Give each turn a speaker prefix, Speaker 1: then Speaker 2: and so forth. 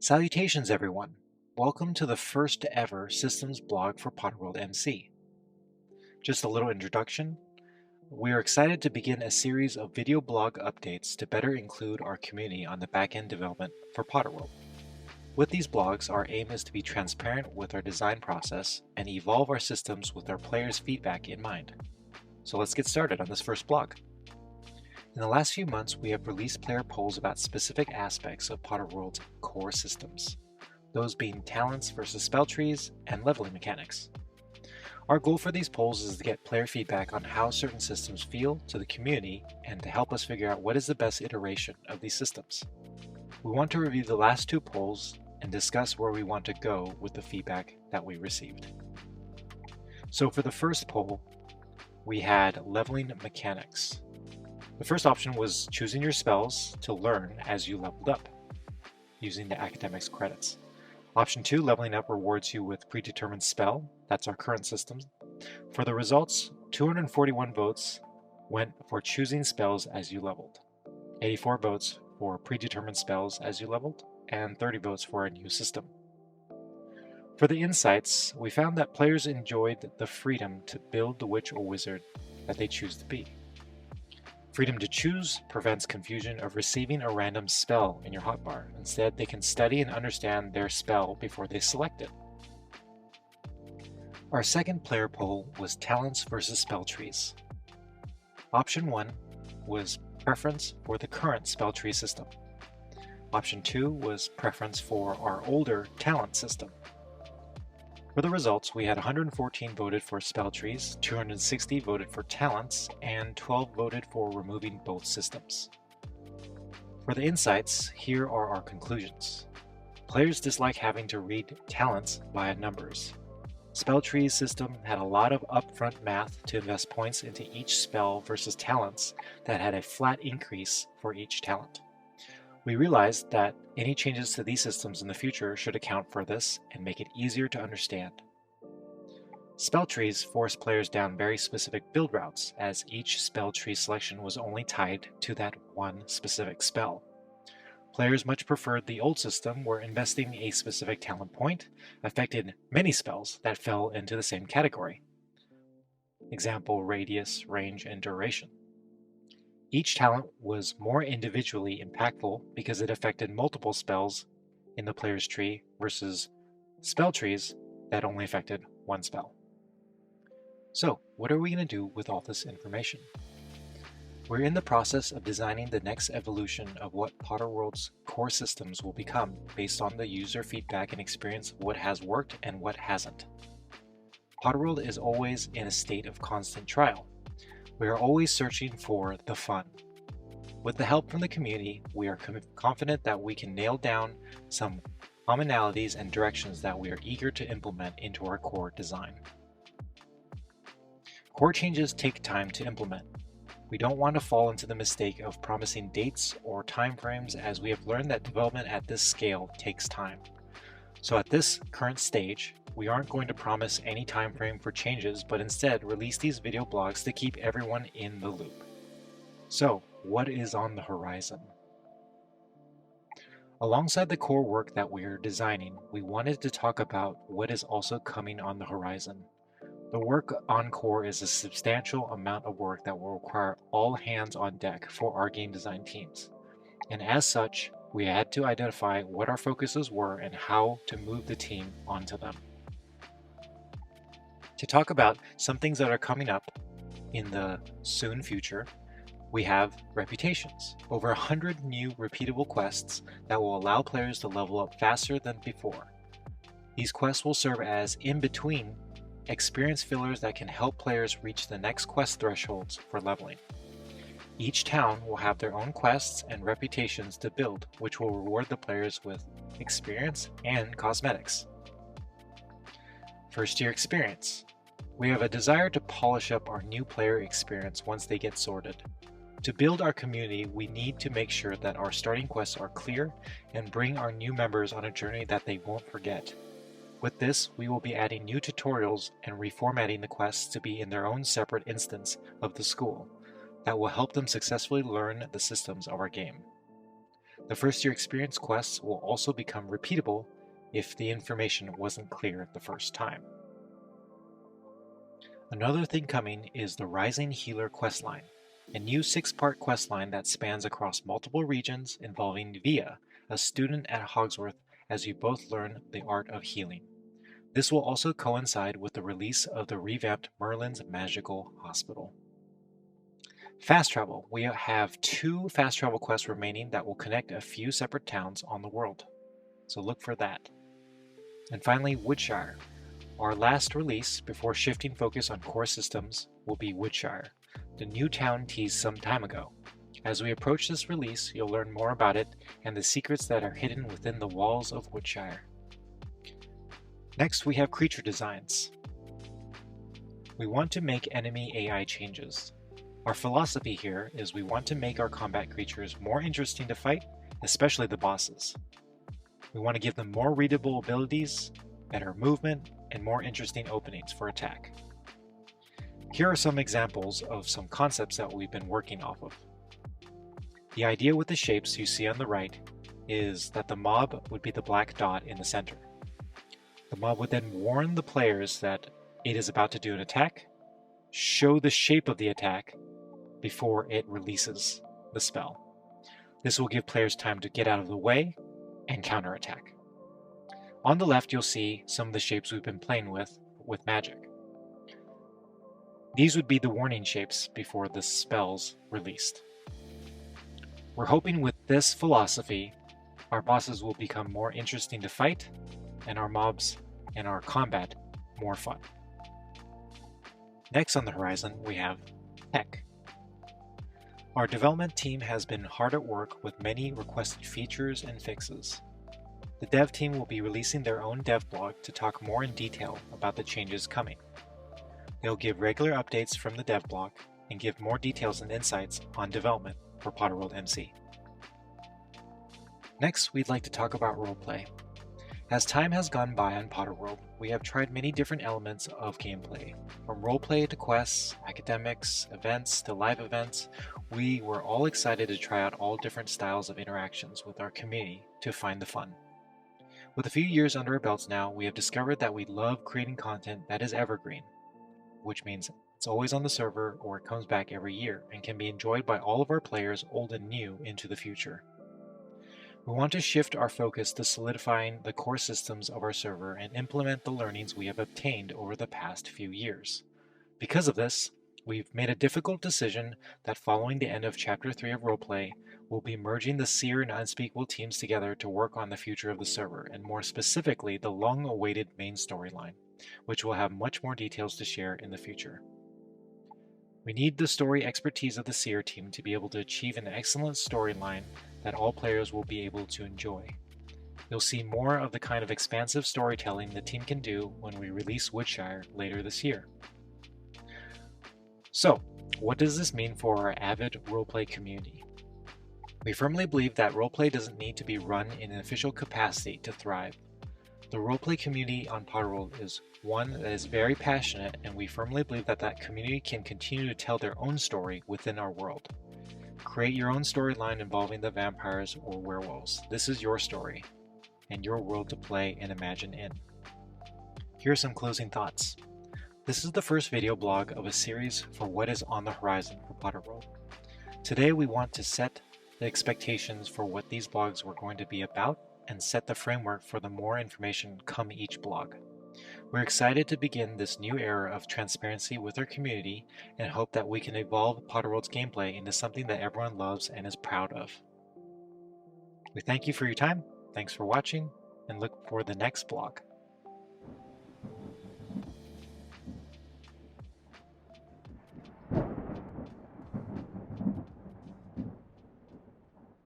Speaker 1: Salutations everyone! Welcome to the first ever systems blog for PotterworldMC. Just a little introduction. We are excited to begin a series of video blog updates to better include our community on the back-end development for Potterworld. With these blogs, our aim is to be transparent with our design process and evolve our systems with our players' feedback in mind. So let's get started on this first blog. In the last few months, we have released player polls about specific aspects of Potterworld's core systems, those being talents versus spell trees and leveling mechanics. Our goal for these polls is to get player feedback on how certain systems feel to the community and to help us figure out what is the best iteration of these systems. We want to review the last two polls and discuss where we want to go with the feedback that we received. So for the first poll, we had leveling mechanics. The first option was choosing your spells to learn as you leveled up, using the academics credits. Option 2, leveling up rewards you with predetermined spell. That's our current system. For the results, 241 votes went for choosing spells as you leveled, 84 votes for predetermined spells as you leveled, and 30 votes for a new system. For the insights, we found that players enjoyed the freedom to build the witch or wizard that they choose to be. Freedom to choose prevents confusion of receiving a random spell in your hotbar. Instead, they can study and understand their spell before they select it. Our second player poll was talents versus spell trees. Option 1 was preference for the current spell tree system. Option 2 was preference for our older talent system. For the results, we had 114 voted for spell trees, 260 voted for talents, and 12 voted for removing both systems. For the insights, here are our conclusions. Players dislike having to read talents via numbers. Spell trees system had a lot of upfront math to invest points into each spell versus talents that had a flat increase for each talent. We realized that any changes to these systems in the future should account for this and make it easier to understand. Spell trees force players down very specific build routes, as each spell tree selection was only tied to that one specific spell. Players much preferred the old system where investing a specific talent point affected many spells that fell into the same category. Example, radius, range, and duration. Each talent was more individually impactful because it affected multiple spells in the player's tree versus spell trees that only affected one spell. So, what are we going to do with all this information? We're in the process of designing the next evolution of what Potterworld's core systems will become based on the user feedback and experience of what has worked and what hasn't. Potterworld is always in a state of constant trial. We are always searching for the fun. With the help from the community, we are confident that we can nail down some commonalities and directions that we are eager to implement into our core design. Core changes take time to implement. We don't want to fall into the mistake of promising dates or timeframes, as we have learned that development at this scale takes time. So at this current stage, we aren't going to promise any time frame for changes, but instead release these video blogs to keep everyone in the loop. So, what is on the horizon? Alongside the core work that we are designing, we wanted to talk about what is also coming on the horizon. The work on core is a substantial amount of work that will require all hands on deck for our game design teams. And as such, we had to identify what our focuses were and how to move the team onto them. To talk about some things that are coming up in the soon future, we have reputations, over 100 new repeatable quests that will allow players to level up faster than before. These quests will serve as in-between experience fillers that can help players reach the next quest thresholds for leveling. Each town will have their own quests and reputations to build, which will reward the players with experience and cosmetics. First year experience. We have a desire to polish up our new player experience once they get sorted. To build our community, we need to make sure that our starting quests are clear and bring our new members on a journey that they won't forget. With this, we will be adding new tutorials and reformatting the quests to be in their own separate instance of the school that will help them successfully learn the systems of our game. The first year experience quests will also become repeatable if the information wasn't clear the first time. Another thing coming is the Rising Healer questline, a new 6-part questline that spans across multiple regions involving Via, a student at Hogsworth, as you both learn the art of healing. This will also coincide with the release of the revamped Merlin's Magical Hospital. Fast travel. We have 2 fast travel quests remaining that will connect a few separate towns on the world, so look for that. And finally, Woodshire. Our last release before shifting focus on core systems will be Woodshire, the new town teased some time ago. As we approach this release, you'll learn more about it and the secrets that are hidden within the walls of Woodshire. Next, we have creature designs. We want to make enemy AI changes. Our philosophy here is we want to make our combat creatures more interesting to fight, especially the bosses. We want to give them more readable abilities, better movement, and more interesting openings for attack. Here are some examples of some concepts that we've been working off of. The idea with the shapes you see on the right is that the mob would be the black dot in the center. The mob would then warn the players that it is about to do an attack, show the shape of the attack before it releases the spell. This will give players time to get out of the way and counterattack. On the left, you'll see some of the shapes we've been playing with magic. These would be the warning shapes before the spell's released. We're hoping with this philosophy, our bosses will become more interesting to fight, and our mobs and our combat more fun. Next on the horizon, we have tech. Our development team has been hard at work with many requested features and fixes. The dev team will be releasing their own dev blog to talk more in detail about the changes coming. They'll give regular updates from the dev blog and give more details and insights on development for PotterworldMC. Next, we'd like to talk about roleplay. As time has gone by on Potterworld, we have tried many different elements of gameplay. From roleplay to quests, academics, events to live events, we were all excited to try out all different styles of interactions with our community to find the fun. With a few years under our belts now, we have discovered that we love creating content that is evergreen, which means it's always on the server or it comes back every year and can be enjoyed by all of our players, old and new, into the future. We want to shift our focus to solidifying the core systems of our server and implement the learnings we have obtained over the past few years. Because of this, we've made a difficult decision that following the end of Chapter 3 of Roleplay, we'll be merging the Seer and Unspeakable teams together to work on the future of the server, and more specifically, the long-awaited main storyline, which will have much more details to share in the future. We need the story expertise of the Seer team to be able to achieve an excellent storyline that all players will be able to enjoy. You'll see more of the kind of expansive storytelling the team can do when we release Woodshire later this year. So, what does this mean for our avid roleplay community? We firmly believe that roleplay doesn't need to be run in an official capacity to thrive. The roleplay community on Potterworld is one that is very passionate, and we firmly believe that that community can continue to tell their own story within our world. Create your own storyline involving the vampires or werewolves. This is your story, and your world to play and imagine in. Here are some closing thoughts. This is the first video blog of a series for what is on the horizon for Potterworld. Today we want to set the expectations for what these blogs were going to be about and set the framework for the more information come each blog. We're excited to begin this new era of transparency with our community and hope that we can evolve Potterworld's gameplay into something that everyone loves and is proud of. We thank you for your time, thanks for watching, and look for the next blog.